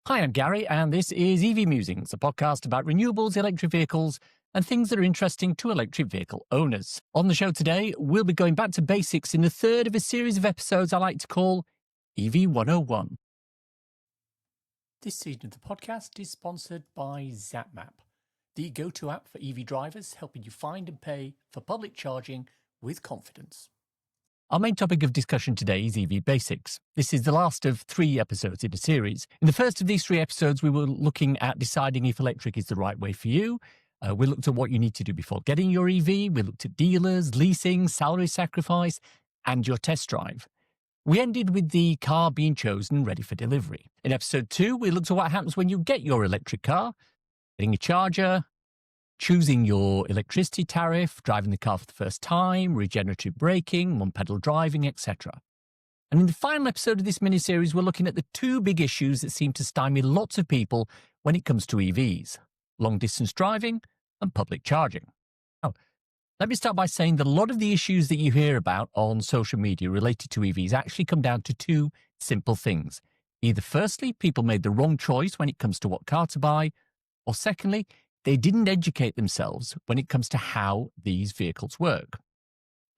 Hi, I'm Gary, and this is EV Musings, a podcast about renewables, electric vehicles, and things that are interesting to electric vehicle owners. On the show today, we'll be going back to basics in the third of a series of episodes I like to call EV101. This season of the podcast is sponsored by ZapMap, the go-to app for EV drivers, helping you find and pay for public charging with confidence. Our main topic of discussion today is EV basics. This is the last of 3 episodes in the series. In the first of these 3 episodes, we were looking at deciding if electric is the right way for you. We looked at what you need to do before getting your EV. We looked at dealers, leasing, salary sacrifice, and your test drive. We ended with the car being chosen, ready for delivery. In episode 2, we looked at what happens when you get your electric car, getting a charger, choosing your electricity tariff, driving the car for the first time, regenerative braking, one-pedal driving, etc. And in the final episode of this mini-series, we're looking at the 2 big issues that seem to stymie lots of people when it comes to EVs: long-distance driving and public charging. Now, let me start by saying that a lot of the issues that you hear about on social media related to EVs actually come down to 2 simple things. Either firstly, people made the wrong choice when it comes to what car to buy, or secondly, they didn't educate themselves when it comes to how these vehicles work.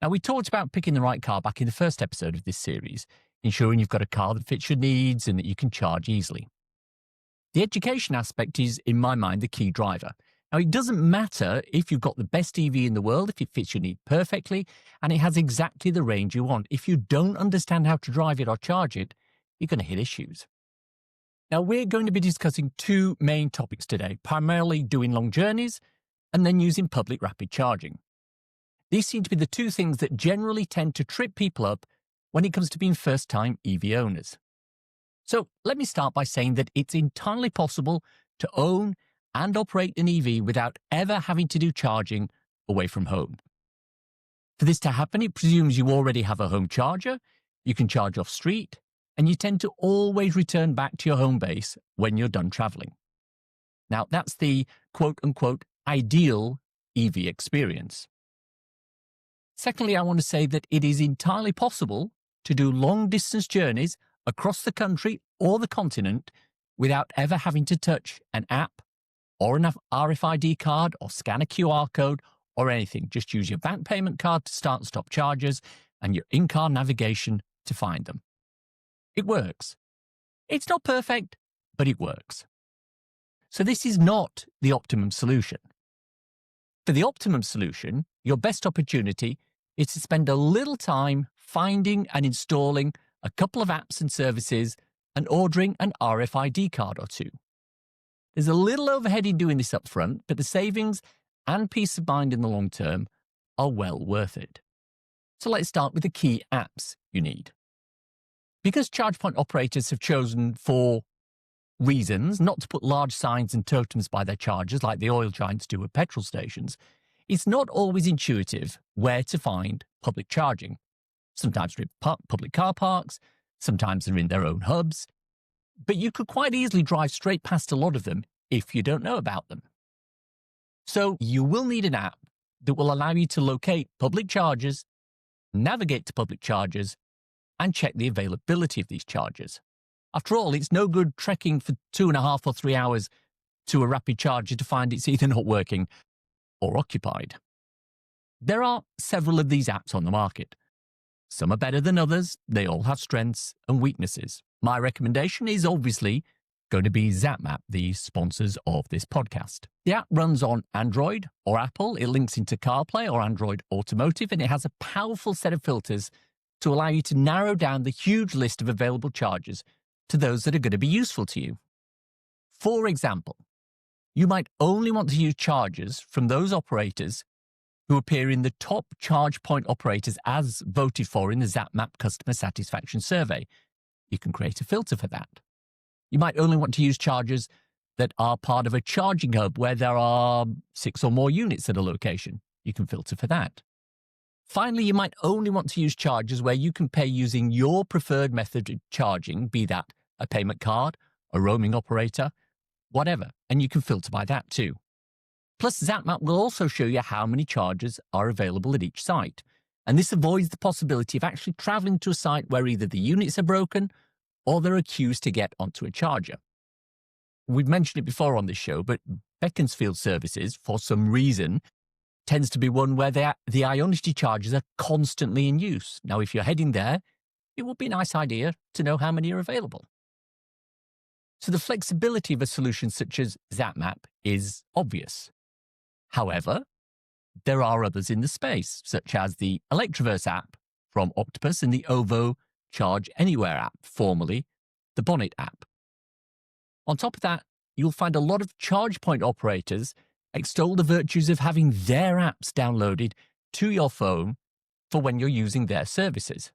Now, we talked about picking the right car back in the first episode of this series, ensuring you've got a car that fits your needs and that you can charge easily. The education aspect is, in my mind, the key driver. Now, it doesn't matter if you've got the best EV in the world, if it fits your need perfectly, and it has exactly the range you want. If you don't understand how to drive it or charge it, you're going to hit issues. Now, we're going to be discussing 2 main topics today, primarily doing long journeys and then using public rapid charging. These seem to be the 2 things that generally tend to trip people up when it comes to being first-time EV owners. So let me start by saying that it's entirely possible to own and operate an EV without ever having to do charging away from home. For this to happen, it presumes you already have a home charger, you can charge off street, and you tend to always return back to your home base when you're done traveling. Now, that's the quote-unquote ideal EV experience. Secondly, I want to say that it is entirely possible to do long-distance journeys across the country or the continent without ever having to touch an app or an RFID card or scan a QR code or anything. Just use your bank payment card to start and stop chargers and your in-car navigation to find them. It works. It's not perfect, but it works. So this is not the optimum solution. For the optimum solution, your best opportunity is to spend a little time finding and installing a couple of apps and services and ordering an RFID card or 2. There's a little overhead in doing this up front, but the savings and peace of mind in the long term are well worth it. So let's start with the key apps you need. Because charge point operators have chosen, for reasons, not to put large signs and totems by their chargers like the oil giants do at petrol stations, it's not always intuitive where to find public charging. Sometimes they're in public car parks, sometimes they're in their own hubs, but you could quite easily drive straight past a lot of them if you don't know about them. So you will need an app that will allow you to locate public chargers, navigate to public chargers, and check the availability of these chargers. After all, it's no good trekking for 2.5 or 3 hours to a rapid charger to find it's either not working or occupied. There are several of these apps on the market. Some are better than others. They all have strengths and weaknesses. My recommendation is obviously going to be ZapMap, the sponsors of this podcast. The app runs on Android or Apple. It links into CarPlay or Android Automotive, and it has a powerful set of filters to allow you to narrow down the huge list of available chargers to those that are going to be useful to you. For example, you might only want to use chargers from those operators who appear in the top charge point operators as voted for in the ZapMap customer satisfaction survey. You can create a filter for that. You might only want to use chargers that are part of a charging hub where there are 6 or more units at a location. You can filter for that. Finally, you might only want to use chargers where you can pay using your preferred method of charging, be that a payment card, a roaming operator, whatever, and you can filter by that too. Plus, ZapMap will also show you how many chargers are available at each site, and this avoids the possibility of actually travelling to a site where either the units are broken or there are queues to get onto a charger. We've mentioned it before on this show, but Beaconsfield services, for some reason, tends to be one where the Ionity chargers are constantly in use. Now, if you're heading there, it would be a nice idea to know how many are available. So the flexibility of a solution such as ZapMap is obvious. However, there are others in the space, such as the Electroverse app from Octopus and the OVO Charge Anywhere app, formerly the Bonnet app. On top of that, you'll find a lot of charge point operators extol the virtues of having their apps downloaded to your phone for when you're using their services.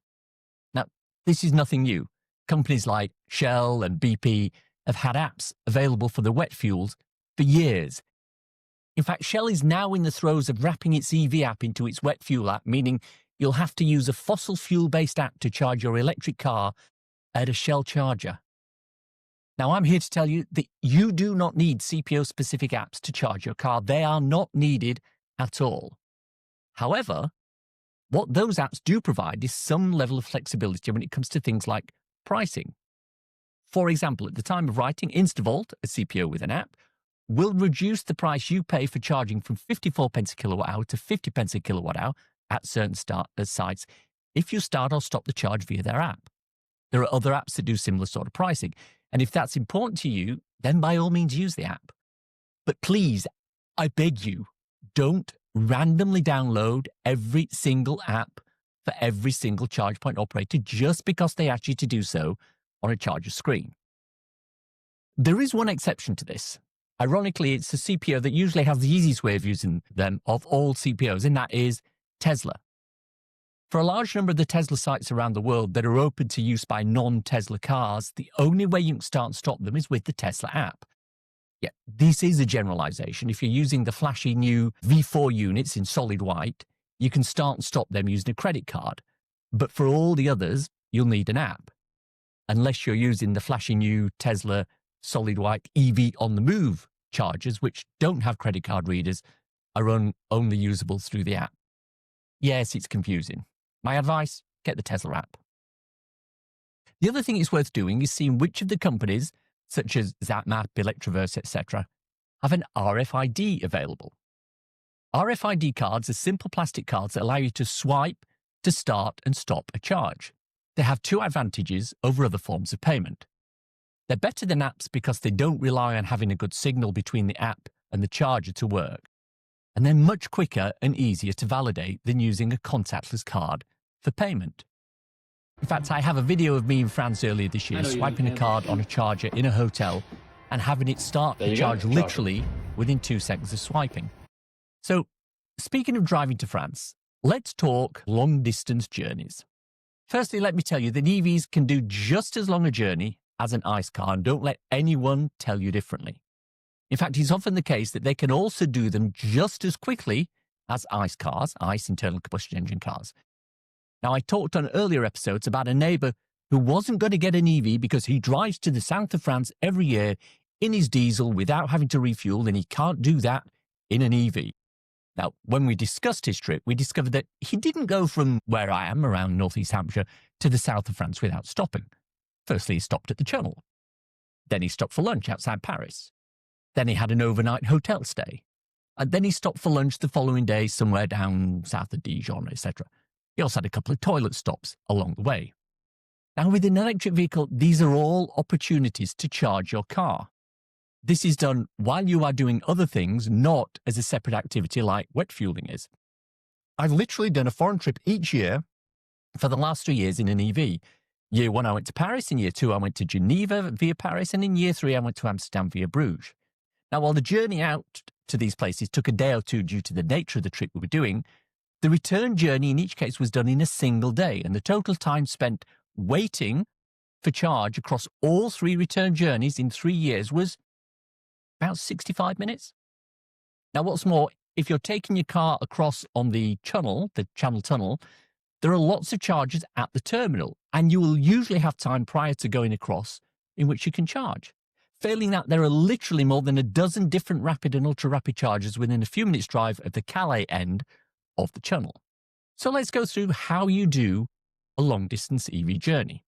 Now, this is nothing new. Companies like Shell and BP have had apps available for the wet fuels for years. In fact, Shell is now in the throes of wrapping its EV app into its wet fuel app, meaning you'll have to use a fossil fuel-based app to charge your electric car at a Shell charger. Now, I'm here to tell you that you do not need CPO-specific apps to charge your car. They are not needed at all. However, what those apps do provide is some level of flexibility when it comes to things like pricing. For example, at the time of writing, InstaVolt, a CPO with an app, will reduce the price you pay for charging from 54 pence a kilowatt hour to 50 pence a kilowatt hour at certain sites if you start or stop the charge via their app. There are other apps that do similar sort of pricing. And if that's important to you, then by all means use the app. But please, I beg you, don't randomly download every single app for every single charge point operator just because they ask you to do so on a charger screen. There is one exception to this. Ironically, it's a CPO that usually has the easiest way of using them of all CPOs, and that is Tesla. For a large number of the Tesla sites around the world that are open to use by non-Tesla cars, the only way you can start and stop them is with the Tesla app. Yeah, this is a generalization. If you're using the flashy new V4 units in solid white, you can start and stop them using a credit card. But for all the others, you'll need an app. Unless you're using the flashy new Tesla solid white EV on the move chargers, which don't have credit card readers, are only usable through the app. Yes, it's confusing. My advice, get the Tesla app. The other thing it's worth doing is seeing which of the companies, such as ZapMap, Electroverse, etc., have an RFID available. RFID cards are simple plastic cards that allow you to swipe to start and stop a charge. They have two advantages over other forms of payment. They're better than apps because they don't rely on having a good signal between the app and the charger to work. And they're much quicker and easier to validate than using a contactless card for payment. In fact, I have a video of me in France earlier this year swiping a card on a charger in a hotel and having it start the charge literally within 2 seconds of swiping. So, speaking of driving to France, let's talk long-distance journeys. Firstly, let me tell you that EVs can do just as long a journey as an ICE car, and don't let anyone tell you differently. In fact, it's often the case that they can also do them just as quickly as ICE cars, ICE internal combustion engine cars. Now, I talked on earlier episodes about a neighbour who wasn't going to get an EV because he drives to the south of France every year in his diesel without having to refuel, and he can't do that in an EV. Now, when we discussed his trip, we discovered that he didn't go from where I am, around northeast Hampshire, to the south of France without stopping. Firstly, he stopped at the Channel. Then he stopped for lunch outside Paris. Then he had an overnight hotel stay. And then he stopped for lunch the following day somewhere down south of Dijon, etc. He also had a couple of toilet stops along the way. Now, with an electric vehicle, these are all opportunities to charge your car. This is done while you are doing other things, not as a separate activity like wet fueling is. I've literally done a foreign trip each year for the last 3 years in an EV. Year 1, I went to Paris. In year 2, I went to Geneva via Paris. And in year 3, I went to Amsterdam via Bruges. Now, while the journey out to these places took a day or two due to the nature of the trip we were doing, the return journey in each case was done in a single day, and the total time spent waiting for charge across all 3 return journeys in 3 years was about 65 minutes. Now, what's more, if you're taking your car across on the Channel Tunnel, there are lots of chargers at the terminal, and you will usually have time prior to going across in which you can charge. Failing that, there are literally more than a dozen different rapid and ultra-rapid chargers within a few minutes' drive of the Calais end of the Channel. So let's go through how you do a long-distance EV journey.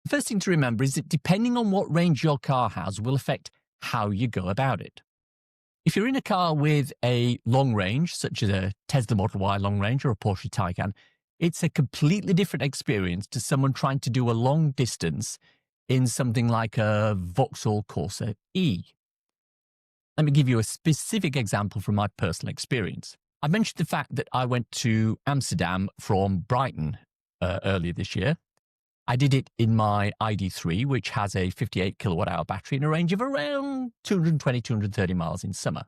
The first thing to remember is that depending on what range your car has will affect how you go about it. If you're in a car with a long range, such as a Tesla Model Y long range or a Porsche Taycan, it's a completely different experience to someone trying to do a long distance in something like a Vauxhall Corsa E. Let me give you a specific example from my personal experience. I mentioned the fact that I went to Amsterdam from Brighton earlier this year. I did it in my ID3, which has a 58 kilowatt hour battery and a range of around 220, 230 miles in summer.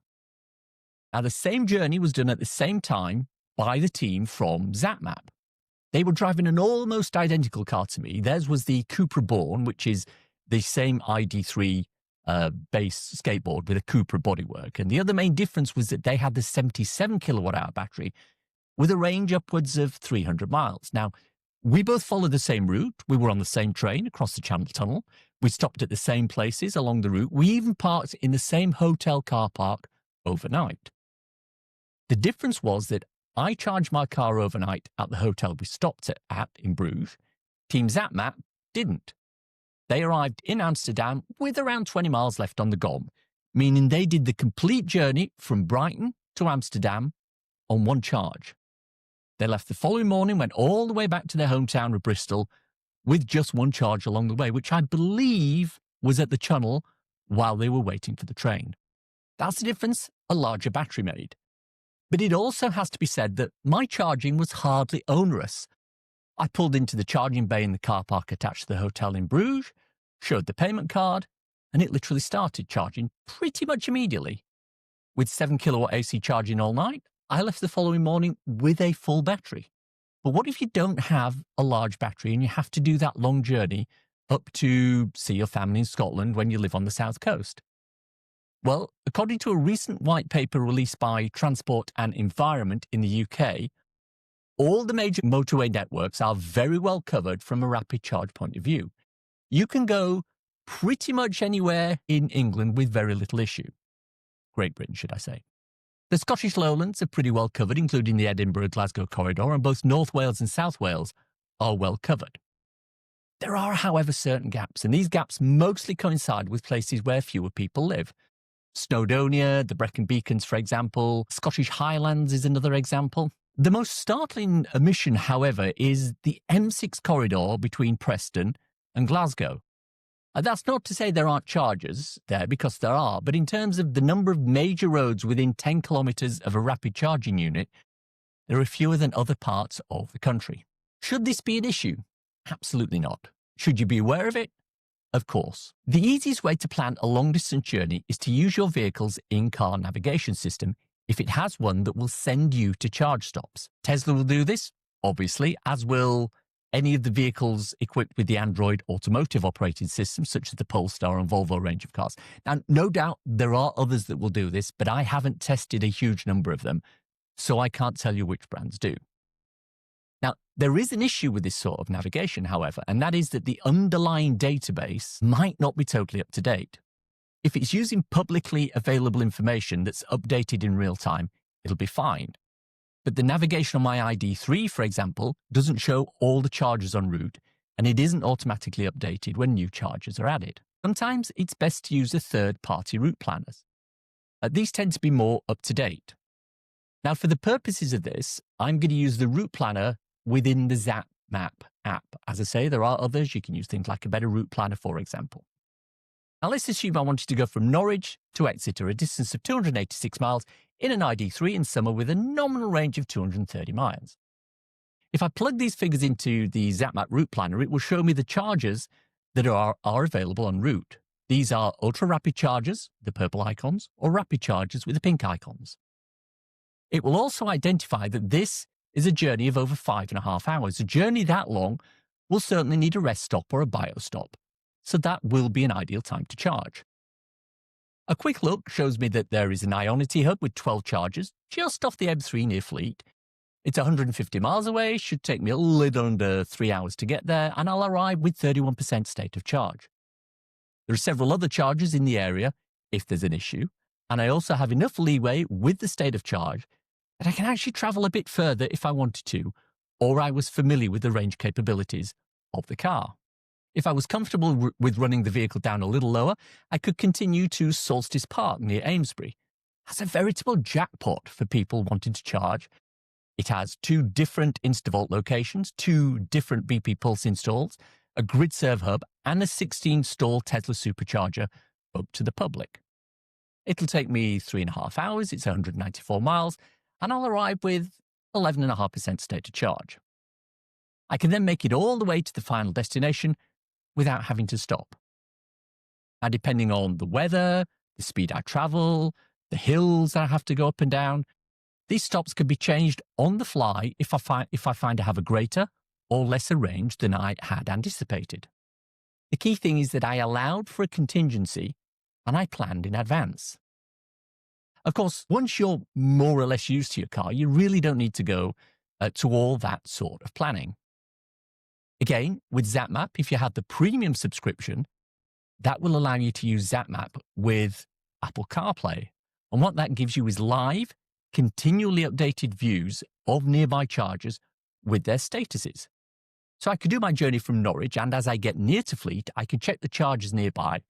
Now, the same journey was done at the same time by the team from ZapMap. They were driving an almost identical car to me. Theirs was the Cupra Born, which is the same ID3 base skateboard with a Cupra bodywork. And the other main difference was that they had the 77 kilowatt hour battery with a range upwards of 300 miles. Now, we both followed the same route. We were on the same train across the Channel Tunnel. We stopped at the same places along the route. We even parked in the same hotel car park overnight. The difference was that I charged my car overnight at the hotel we stopped at in Bruges. Team ZapMap didn't. They arrived in Amsterdam with around 20 miles left on the GOM, meaning they did the complete journey from Brighton to Amsterdam on one charge. They left the following morning, went all the way back to their hometown of Bristol with just one charge along the way, which I believe was at the tunnel while they were waiting for the train. That's the difference a larger battery made. But it also has to be said that my charging was hardly onerous. I pulled into the charging bay in the car park attached to the hotel in Bruges, showed the payment card, and it literally started charging pretty much immediately. With 7 kilowatt AC charging all night, I left the following morning with a full battery. But what if you don't have a large battery and you have to do that long journey up to see your family in Scotland when you live on the south coast? Well, according to a recent white paper released by Transport and Environment in the UK, all the major motorway networks are very well covered from a rapid charge point of view. You can go pretty much anywhere in England with very little issue. Great Britain, should I say. The Scottish Lowlands are pretty well covered, including the Edinburgh-Glasgow corridor, and both North Wales and South Wales are well covered. There are, however, certain gaps, and these gaps mostly coincide with places where fewer people live. Snowdonia, the Brecon Beacons, for example. Scottish Highlands is another example. The most startling omission, however, is the M6 corridor between Preston and Glasgow. That's not to say there aren't chargers there, because there are, but in terms of the number of major roads within 10 kilometres of a rapid charging unit, there are fewer than other parts of the country. Should this be an issue? Absolutely not. Should you be aware of it? Of course. The easiest way to plan a long-distance journey is to use your vehicle's in-car navigation system if it has one that will send you to charge stops. Tesla will do this, obviously, as will any of the vehicles equipped with the Android automotive operating system, such as the Polestar and Volvo range of cars. Now, no doubt there are others that will do this, but I haven't tested a huge number of them, so I can't tell you which brands do. Now, there is an issue with this sort of navigation, however, and that is that the underlying database might not be totally up to date. If it's using publicly available information that's updated in real time, it'll be fine. But the navigation on my ID3, for example, doesn't show all the chargers en route, and it isn't automatically updated when new chargers are added. Sometimes it's best to use a third-party route planners. These tend to be more up-to-date. Now, for the purposes of this, I'm going to use the route planner within the ZapMap app. As I say, there are others. You can use things like a better route planner, for example. Now, let's assume I wanted to go from Norwich to Exeter, a distance of 286 miles, in an ID3 in summer with a nominal range of 230 miles. If I plug these figures into the ZapMap route planner, it will show me the chargers that are available en route. These are ultra-rapid chargers, the purple icons, or rapid chargers with the pink icons. It will also identify that this is a journey of over 5.5 hours. A journey that long will certainly need a rest stop or a bio stop, so that will be an ideal time to charge. A quick look shows me that there is an Ionity hub with 12 chargers just off the M3 near Fleet. It's 150 miles away, should take me a little under 3 hours to get there, and I'll arrive with 31% state of charge. There are several other chargers in the area if there's an issue, and I also have enough leeway with the state of charge that I can actually travel a bit further if I wanted to, or I was familiar with the range capabilities of the car. If I was comfortable with running the vehicle down a little lower, I could continue to Solstice Park near Amesbury. That's a veritable jackpot for people wanting to charge. It has 2 different Instavolt locations, 2 different BP Pulse installs, a grid serve hub, and a 16-stall Tesla supercharger up to the public. It'll take me 3.5 hours, it's 194 miles, and I'll arrive with 11.5% state of charge. I can then make it all the way to the final destination without having to stop. Now, depending on the weather, the speed I travel, the hills that I have to go up and down, these stops can be changed on the fly if I find I have a greater or lesser range than I had anticipated. The key thing is that I allowed for a contingency and I planned in advance. Of course, once you're more or less used to your car, you really don't need to go to all that sort of planning. Again, with ZapMap, if you have the premium subscription, that will allow you to use ZapMap with Apple CarPlay. And what that gives you is live, continually updated views of nearby chargers with their statuses. So I could do my journey from Norwich, and as I get near to Fleet, I can check the chargers nearby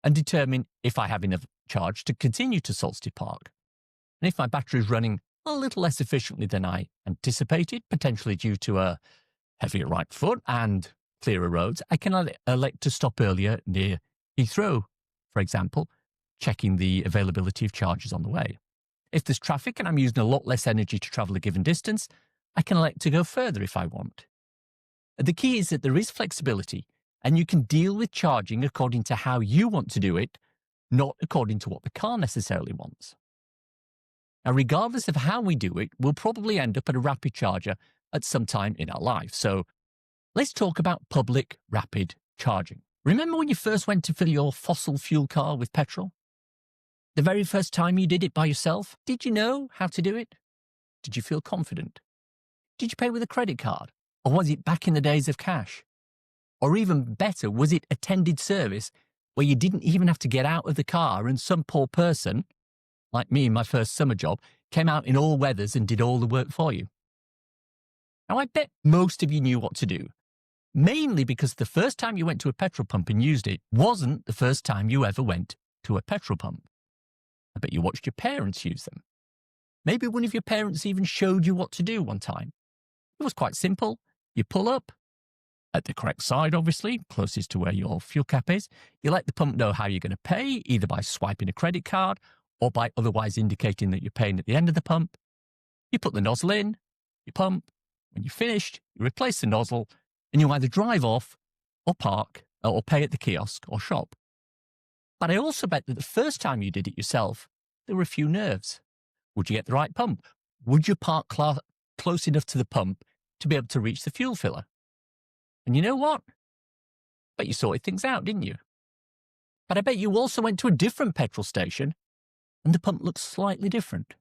and determine if I have enough charge to continue to Solstice Park. And if my battery is running a little less efficiently than I anticipated, potentially due to a heavier right foot and clearer roads, I can elect to stop earlier near Heathrow, for example, checking the availability of chargers on the way. If there's traffic and I'm using a lot less energy to travel a given distance, I can elect to go further if I want. The key is that there is flexibility, and you can deal with charging according to how you want to do it, not according to what the car necessarily wants. Now, regardless of how we do it, we'll probably end up at a rapid charger at some time in our life. So let's talk about public rapid charging. Remember when you first went to fill your fossil fuel car with petrol? The very first time you did it by yourself, did you know how to do it? Did you feel confident? Did you pay with a credit card? Or was it back in the days of cash? Or even better, was it attended service where you didn't even have to get out of the car and some poor person, like me in my first summer job, came out in all weathers and did all the work for you? Now, I bet most of you knew what to do, mainly because the first time you went to a petrol pump and used it wasn't the first time you ever went to a petrol pump. I bet you watched your parents use them. Maybe one of your parents even showed you what to do one time. It was quite simple. You pull up, at the correct side, obviously, closest to where your fuel cap is. You let the pump know how you're going to pay, either by swiping a credit card or by otherwise indicating that you're paying at the end of the pump. You put the nozzle in, you pump. When you're finished, you replace the nozzle, and you either drive off or park or pay at the kiosk or shop. But I also bet that the first time you did it yourself, there were a few nerves. Would you get the right pump? Would you park close enough to the pump to be able to reach the fuel filler? And you know what? Bet you sorted things out, didn't you? But I bet you also went to a different petrol station and the pump looked slightly different.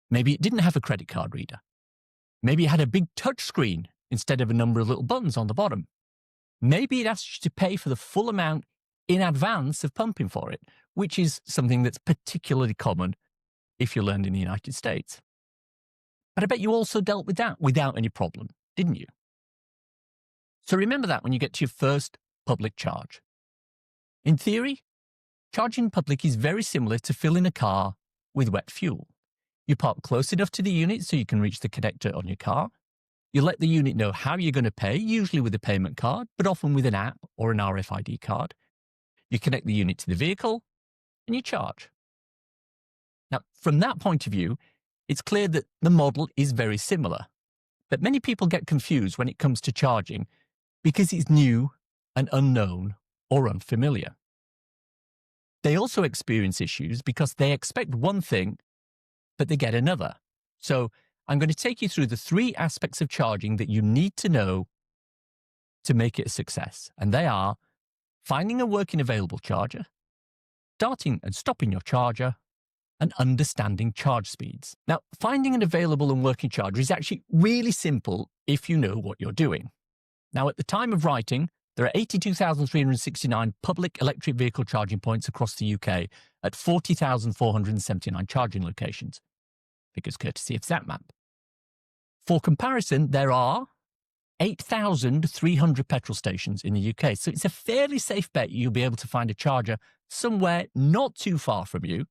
Maybe it didn't have a credit card reader. Maybe it had a big touch screen instead of a number of little buttons on the bottom. Maybe it asked you to pay for the full amount in advance of pumping for it, which is something that's particularly common if you learned in the United States. But I bet you also dealt with that without any problem, didn't you? So remember that when you get to your first public charge. In theory, charging in public is very similar to filling a car with wet fuel. You park close enough to the unit so you can reach the connector on your car. You let the unit know how you're going to pay, usually with a payment card, but often with an app or an RFID card. You connect the unit to the vehicle and you charge. Now, from that point of view, it's clear that the model is very similar. But many people get confused when it comes to charging because it's new and unknown or unfamiliar. They also experience issues because they expect one thing, but they get another. So I'm going to take you through the 3 aspects of charging that you need to know to make it a success. And they are finding a working available charger, starting and stopping your charger, and understanding charge speeds. Now, finding an available and working charger is actually really simple if you know what you're doing. Now, at the time of writing, there are 82,369 public electric vehicle charging points across the UK at 40,479 charging locations. Figures courtesy of ZapMap. For comparison, there are 8,300 petrol stations in the UK. So it's a fairly safe bet you'll be able to find a charger somewhere not too far from you,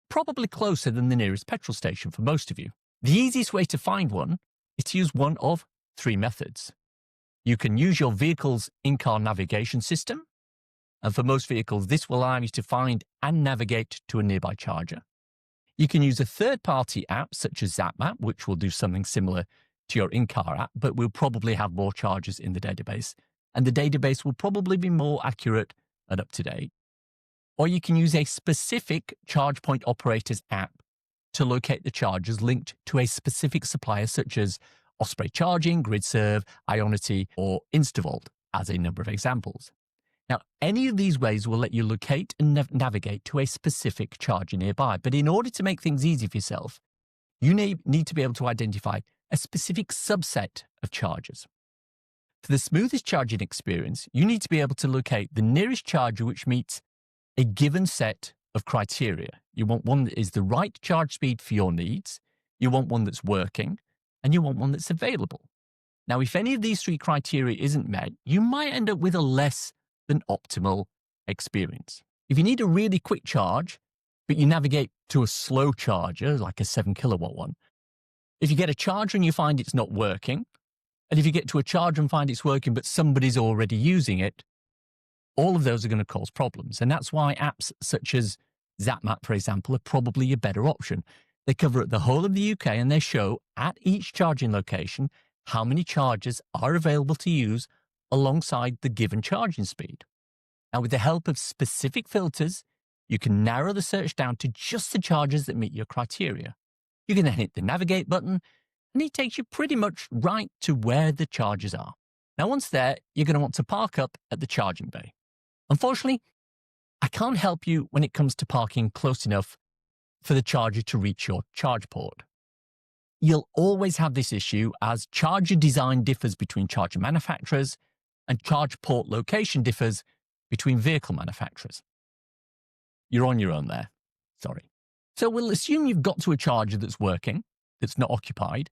probably closer than the nearest petrol station for most of you. The easiest way to find one is to use one of three methods. You can use your vehicle's in-car navigation system, and for most vehicles, this will allow you to find and navigate to a nearby charger. You can use a third-party app such as ZapMap, which will do something similar to your in-car app, but will probably have more chargers in the database, and the database will probably be more accurate and up-to-date. Or you can use a specific charge point operator's app to locate the chargers linked to a specific supplier such as Osprey Charging, GridServe, Ionity, or Instavolt, as a number of examples. Now, any of these ways will let you locate and navigate to a specific charger nearby, but in order to make things easy for yourself, you need to be able to identify a specific subset of chargers. For the smoothest charging experience, you need to be able to locate the nearest charger which meets a given set of criteria. You want one that is the right charge speed for your needs, you want one that's working, and you want one that's available. Now, if any of these three criteria isn't met, you might end up with a less than optimal experience. If you need a really quick charge, but you navigate to a slow charger, like a 7 kilowatt one, if you get a charger and you find it's not working, and if you get to a charger and find it's working but somebody's already using it, all of those are going to cause problems. And that's why apps such as ZapMap, for example, are probably a better option. They cover the whole of the UK and they show at each charging location how many chargers are available to use alongside the given charging speed. Now, with the help of specific filters, you can narrow the search down to just the chargers that meet your criteria. You can then hit the navigate button and it takes you pretty much right to where the chargers are. Now, once there, you're going to want to park up at the charging bay. Unfortunately, I can't help you when it comes to parking close enough for the charger to reach your charge port. You'll always have this issue as charger design differs between charger manufacturers and charge port location differs between vehicle manufacturers. You're on your own there. Sorry. So we'll assume you've got to a charger that's working, that's not occupied,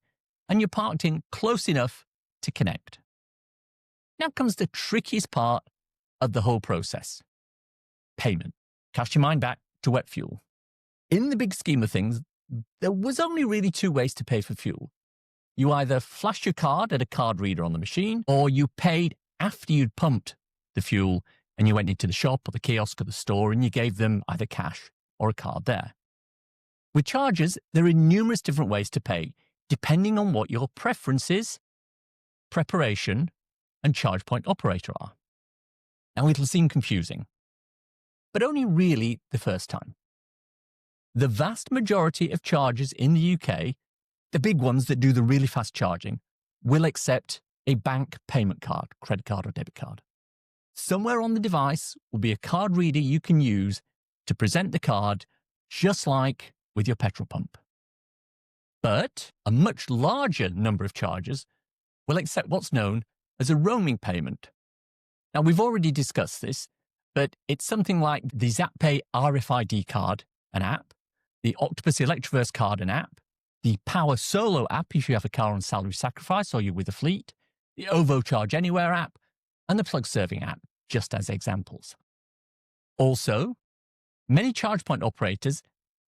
and you're parked in close enough to connect. Now comes the trickiest part of the whole process. Payment. Cast your mind back to wet fuel. In the big scheme of things, there was only really two ways to pay for fuel. You either flashed your card at a card reader on the machine, or you paid after you'd pumped the fuel and you went into the shop or the kiosk or the store and you gave them either cash or a card there. With chargers, there are numerous different ways to pay, depending on what your preferences, preparation, and charge point operator are. Now, it'll seem confusing, but only really the first time. The vast majority of chargers in the UK, the big ones that do the really fast charging, will accept a bank payment card, credit card or debit card. Somewhere on the device will be a card reader you can use to present the card, just like with your petrol pump. But a much larger number of chargers will accept what's known as a roaming payment. Now, we've already discussed this, but it's something like the ZapPay RFID card, an app, the Octopus Electroverse card, an app, the Power Solo app if you have a car on salary sacrifice or you're with a fleet, the OVO Charge Anywhere app, and the Plug Serving app, just as examples. Also, many charge point operators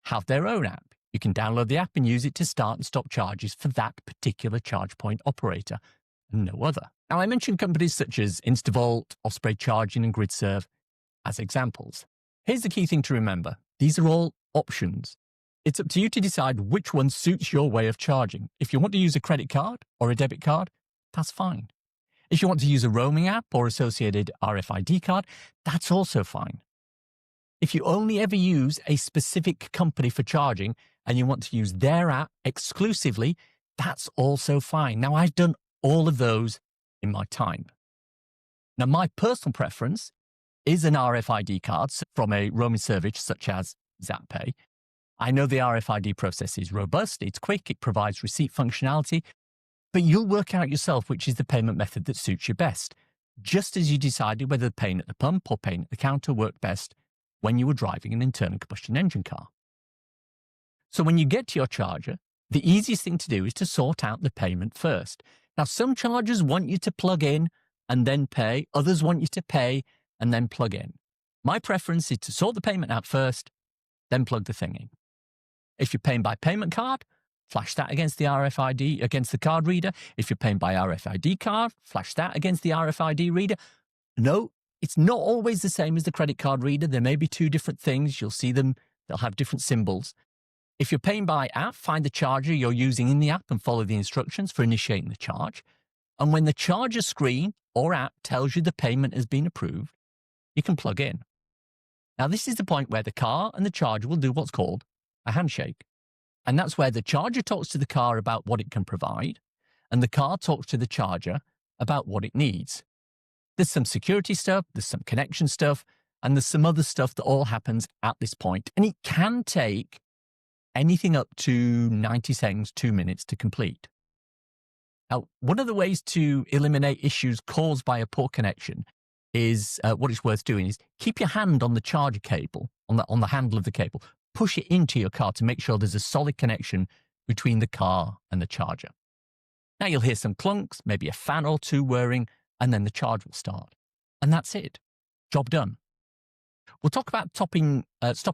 have their own app. You can download the app and use it to start and stop charges for that particular charge point operator, and no other. Now, I mentioned companies such as Instavolt, Osprey Charging, and GridServe as examples. Here's the key thing to remember. These are all options. It's up to you to decide which one suits your way of charging. If you want to use a credit card or a debit card, that's fine. If you want to use a roaming app or associated RFID card, that's also fine. If you only ever use a specific company for charging and you want to use their app exclusively, that's also fine. Now, I've done all of those in my time. Now, my personal preference is an RFID card from a roaming service such as ZapPay. I know the RFID process is robust, it's quick, it provides receipt functionality, but you'll work out yourself which is the payment method that suits you best, just as you decided whether paying at the pump or paying at the counter worked best when you were driving an internal combustion engine car. So when you get to your charger, the easiest thing to do is to sort out the payment first. Now, some chargers want you to plug in and then pay. Others want you to pay and then plug in. My preference is to sort the payment out first, then plug the thing in. If you're paying by payment card, flash that against the RFID, against the card reader. If you're paying by RFID card, flash that against the RFID reader. No, it's not always the same as the credit card reader. There may be two different things. You'll see them. They'll have different symbols. If you're paying by app, find the charger you're using in the app and follow the instructions for initiating the charge. And when the charger screen or app tells you the payment has been approved, you can plug in. Now, this is the point where the car and the charger will do what's called a handshake. And that's where the charger talks to the car about what it can provide, and the car talks to the charger about what it needs. There's some security stuff, there's some connection stuff, and there's some other stuff that all happens at this point. And it can take anything up to 90 seconds, 2 minutes to complete. Now, one of the ways to eliminate issues caused by a poor connection is what it's worth doing is keep your hand on the charger cable, on the handle of the cable. Push it into your car to make sure there's a solid connection between the car and the charger. Now you'll hear some clunks, maybe a fan or two whirring, and then the charge will start. And that's it. Job done. We'll talk about stopping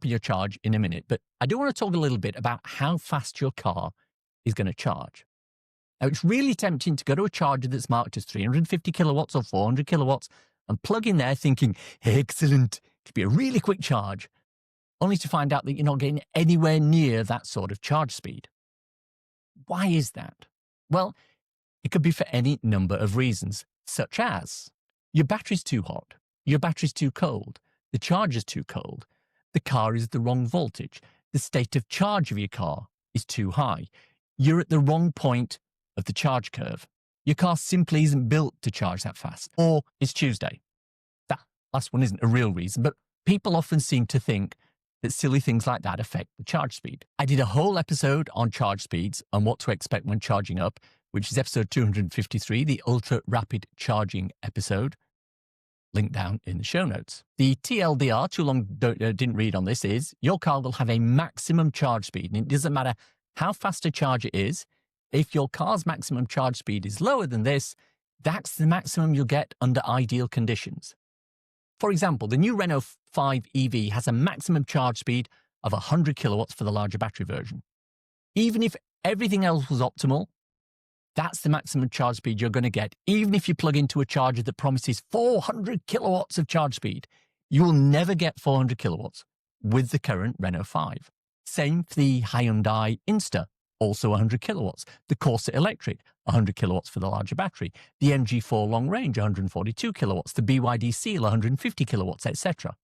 your charge in a minute, but I do want to talk a little bit about how fast your car is going to charge. Now, it's really tempting to go to a charger that's marked as 350 kilowatts or 400 kilowatts and plug in there thinking, excellent, it could be a really quick charge, only to find out that you're not getting anywhere near that sort of charge speed. Why is that? Well, it could be for any number of reasons, such as your battery's too hot, your battery's too cold, the charger's too cold, the car is the wrong voltage, the state of charge of your car is too high, you're at the wrong point of the charge curve, your car simply isn't built to charge that fast, or it's Tuesday. That last one isn't a real reason, but people often seem to think that silly things like that affect the charge speed. I did a whole episode on charge speeds and what to expect when charging up, which is episode 253, the ultra rapid charging episode. Link down in the show notes. The TLDR, too long didn't read on this, is your car will have a maximum charge speed. And it doesn't matter how fast a charger is. If your car's maximum charge speed is lower than this, that's the maximum you'll get under ideal conditions. For example, the new Renault 5 EV has a maximum charge speed of 100 kilowatts for the larger battery version. Even if everything else was optimal, that's the maximum charge speed you're going to get. Even if you plug into a charger that promises 400 kilowatts of charge speed, you will never get 400 kilowatts with the current Renault 5. Same for the Hyundai Insta, also 100 kilowatts. The Corsa Electric, 100 kilowatts for the larger battery. The MG4 Long Range, 142 kilowatts. The BYD Seal, 150 kilowatts, etc.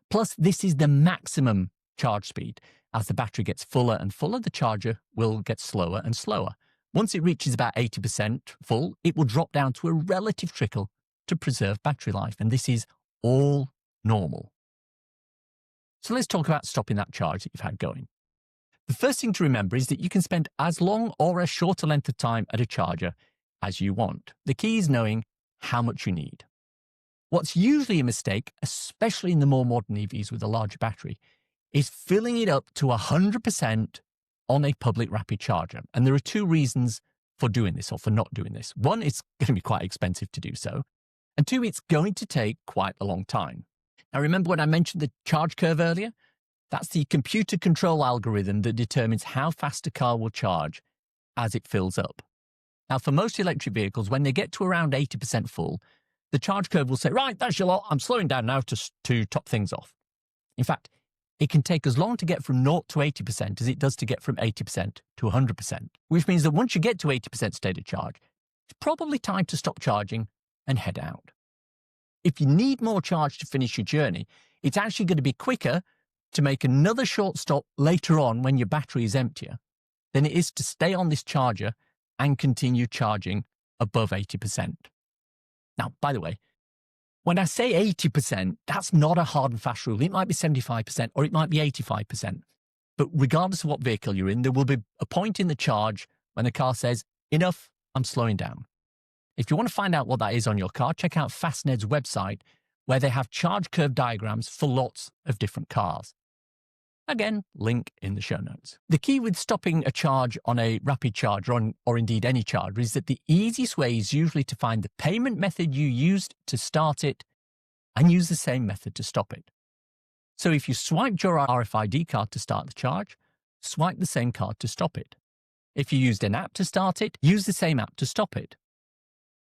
Plus, this is the maximum charge speed. As the battery gets fuller and fuller, the charger will get slower and slower. Once it reaches about 80% full, it will drop down to a relative trickle to preserve battery life. And this is all normal. So let's talk about stopping that charge that you've had going. The first thing to remember is that you can spend as long or as short a length of time at a charger as you want. The key is knowing how much you need. What's usually a mistake, especially in the more modern EVs with a larger battery, is filling it up to 100% on a public rapid charger. And there are two reasons for doing this or for not doing this. One, it's going to be quite expensive to do so. And two, it's going to take quite a long time. Now, remember when I mentioned the charge curve earlier? That's the computer control algorithm that determines how fast a car will charge as it fills up. Now, for most electric vehicles, when they get to around 80% full, the charge curve will say, right, that's your lot. I'm slowing down now to top things off. In fact, it can take as long to get from 0 to 80% as it does to get from 80% to 100%, which means that once you get to 80% state of charge, it's probably time to stop charging and head out. If you need more charge to finish your journey, it's actually going to be quicker to make another short stop later on when your battery is emptier than it is to stay on this charger and continue charging above 80%. Now, by the way, when I say 80%, that's not a hard and fast rule. It might be 75% or it might be 85%. But regardless of what vehicle you're in, there will be a point in the charge when the car says, enough, I'm slowing down. If you want to find out what that is on your car, check out Fastned's website, where they have charge curve diagrams for lots of different cars. Again, link in the show notes. The key with stopping a charge on a rapid charge or indeed any charger is that the easiest way is usually to find the payment method you used to start it and use the same method to stop it. So if you swiped your RFID card to start the charge, swipe the same card to stop it. If you used an app to start it, use the same app to stop it.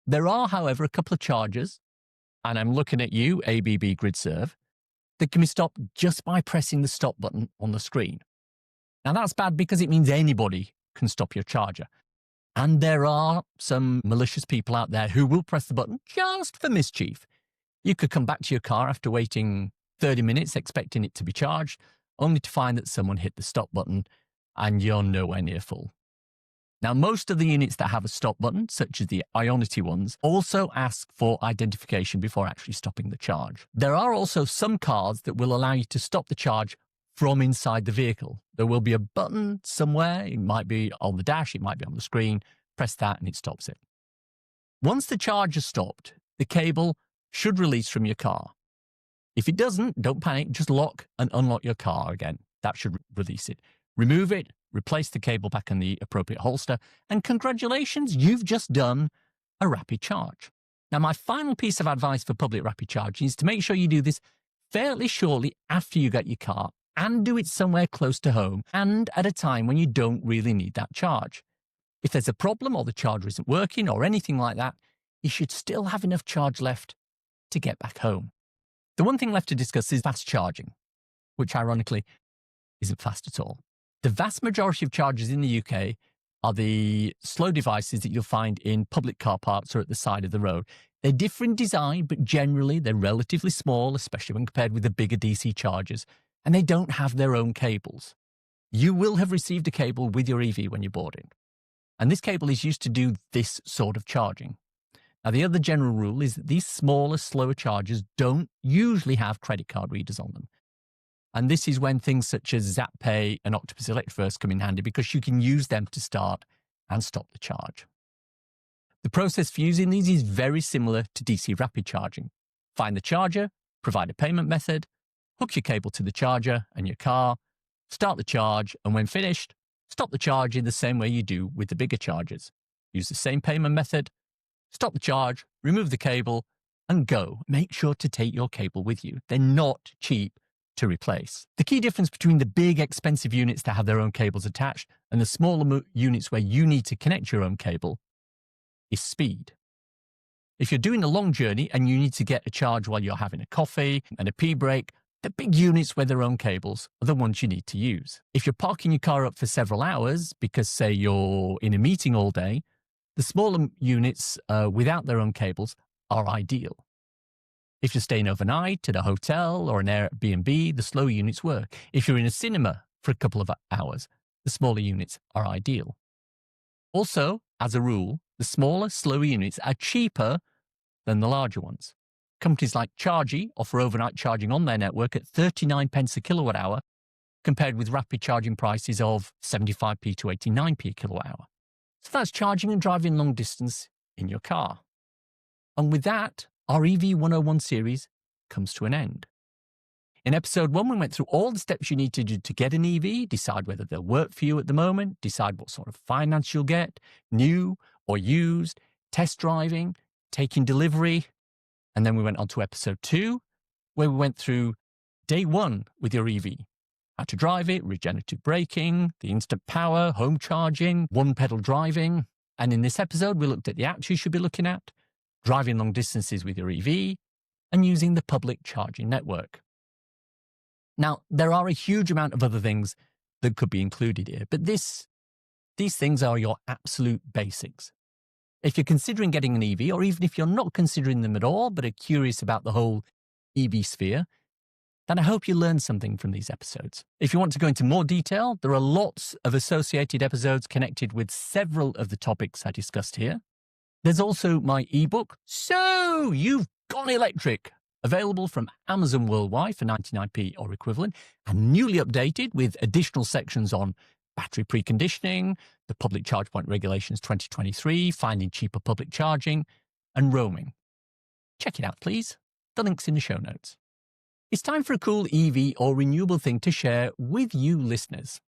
There are, however, a couple of chargers, and I'm looking at you, ABB GridServe, that can be stopped just by pressing the stop button on the screen. Now that's bad because it means anybody can stop your charger. And there are some malicious people out there who will press the button just for mischief. You could come back to your car after waiting 30 minutes expecting it to be charged, only to find that someone hit the stop button and you're nowhere near full. Now, most of the units that have a stop button, such as the Ionity ones, also ask for identification before actually stopping the charge. There are also some cars that will allow you to stop the charge from inside the vehicle. There will be a button somewhere. It might be on the dash, it might be on the screen. Press that and it stops it. Once the charge is stopped, the cable should release from your car. If it doesn't, don't panic, just lock and unlock your car again. That should release it. Remove it, replace the cable back in the appropriate holster, and congratulations, you've just done a rapid charge. Now, my final piece of advice for public rapid charging is to make sure you do this fairly shortly after you get your car and do it somewhere close to home and at a time when you don't really need that charge. If there's a problem or the charger isn't working or anything like that, you should still have enough charge left to get back home. The one thing left to discuss is fast charging, which ironically isn't fast at all. The vast majority of chargers in the UK are the slow devices that you'll find in public car parks or at the side of the road. They're different design, but generally they're relatively small, especially when compared with the bigger DC chargers, and they don't have their own cables. You will have received a cable with your EV when you're boarding, and this cable is used to do this sort of charging. Now, the other general rule is that these smaller, slower chargers don't usually have credit card readers on them. And this is when things such as ZapPay and Octopus Electroverse come in handy because you can use them to start and stop the charge. The process for using these is very similar to DC rapid charging. Find the charger, provide a payment method, hook your cable to the charger and your car, start the charge, and when finished, stop the charge in the same way you do with the bigger chargers. Use the same payment method, stop the charge, remove the cable, and go. Make sure to take your cable with you. They're not cheap to replace. The key difference between the big expensive units that have their own cables attached and the smaller units where you need to connect your own cable is speed. If you're doing a long journey and you need to get a charge while you're having a coffee and a pee break, the big units with their own cables are the ones you need to use. If you're parking your car up for several hours because, say, you're in a meeting all day, the smaller units without their own cables are ideal. If you're staying overnight at a hotel or an Airbnb, the slow units work. If you're in a cinema for a couple of hours, the smaller units are ideal. Also, as a rule, the smaller, slower units are cheaper than the larger ones. Companies like Chargy offer overnight charging on their network at 39 pence a kilowatt hour, compared with rapid charging prices of 75p to 89p a kilowatt hour. So that's charging and driving long distance in your car. And with that, our EV101 series comes to an end. In episode 1, we went through all the steps you need to do to get an EV, decide whether they'll work for you at the moment, decide what sort of finance you'll get, new or used, test driving, taking delivery. And then we went on to episode 2, where we went through day 1 with your EV. How to drive it, regenerative braking, the instant power, home charging, one-pedal driving. And in this episode, we looked at the apps you should be looking at, driving long distances with your EV, and using the public charging network. Now, there are a huge amount of other things that could be included here, but these things are your absolute basics. If you're considering getting an EV, or even if you're not considering them at all, but are curious about the whole EV sphere, then I hope you learned something from these episodes. If you want to go into more detail, there are lots of associated episodes connected with several of the topics I discussed here. There's also my ebook, So You've Gone Electric, available from Amazon worldwide for 99p or equivalent, and newly updated with additional sections on battery preconditioning, the Public Charge Point Regulations 2023, finding cheaper public charging, and roaming. Check it out, please. The link's in the show notes. It's time for a cool EV or renewable thing to share with you listeners.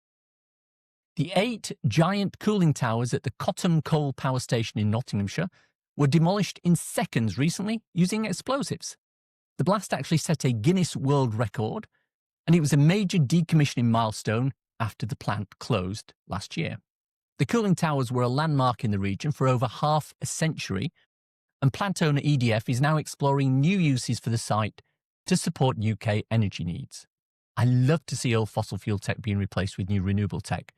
The 8 giant cooling towers at the Cottam Coal Power Station in Nottinghamshire were demolished in seconds recently using explosives. The blast actually set a Guinness World Record, and it was a major decommissioning milestone after the plant closed last year. The cooling towers were a landmark in the region for over half a century, and plant owner EDF is now exploring new uses for the site to support UK energy needs. I love to see old fossil fuel tech being replaced with new renewable tech.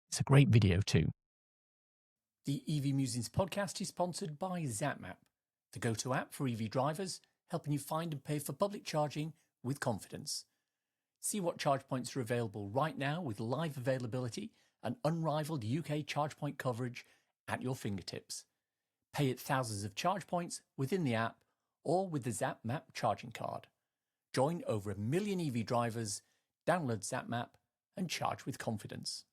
It's a great video too. The EV Musings podcast is sponsored by ZapMap, the go-to app for EV drivers, helping you find and pay for public charging with confidence. See what charge points are available right now with live availability and unrivaled UK charge point coverage at your fingertips. Pay at thousands of charge points within the app or with the ZapMap charging card. Join over 1 million EV drivers, download ZapMap and charge with confidence.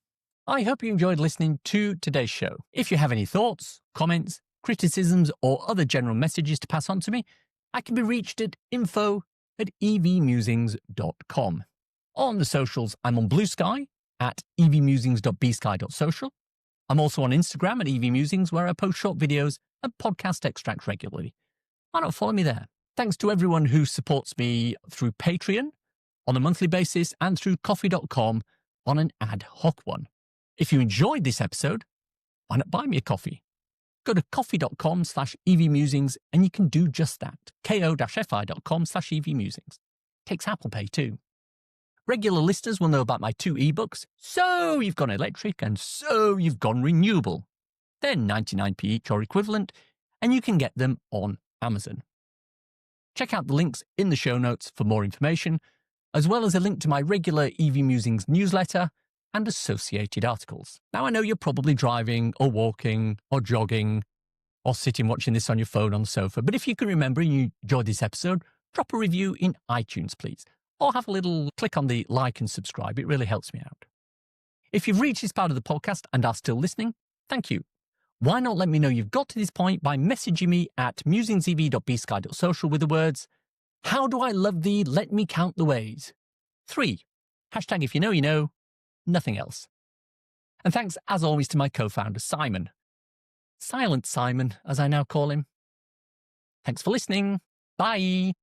I hope you enjoyed listening to today's show. If you have any thoughts, comments, criticisms or other general messages to pass on to me, I can be reached at info@evmusings.com. On the socials, I'm on Blue Sky at evmusings.bsky.social. I'm also on Instagram at evmusings, where I post short videos and podcast extracts regularly. Why not follow me there? Thanks to everyone who supports me through Patreon on a monthly basis and through coffee.com on an ad hoc one. If you enjoyed this episode, why not buy me a coffee? Go to coffee.com/evmusings and you can do just that. ko-fi.com/evmusings. Takes Apple Pay too. Regular listeners will know about my 2 ebooks, So You've Gone Electric and So You've Gone Renewable. They're 99p each or equivalent, and you can get them on Amazon. Check out the links in the show notes for more information, as well as a link to my regular EV Musings newsletter and associated articles. Now, I know you're probably driving or walking or jogging or sitting watching this on your phone on the sofa, but if you can remember and you enjoyed this episode, drop a review in iTunes, please, or have a little click on the like and subscribe. It really helps me out. If you've reached this part of the podcast and are still listening, thank you. Why not let me know you've got to this point by messaging me at musingsev.bsky.social with the words, "How do I love thee? Let me count the ways." 3. Hashtag if you know, you know. Nothing else. And thanks, as always, to my co-founder, Simon. Silent Simon, as I now call him. Thanks for listening. Bye.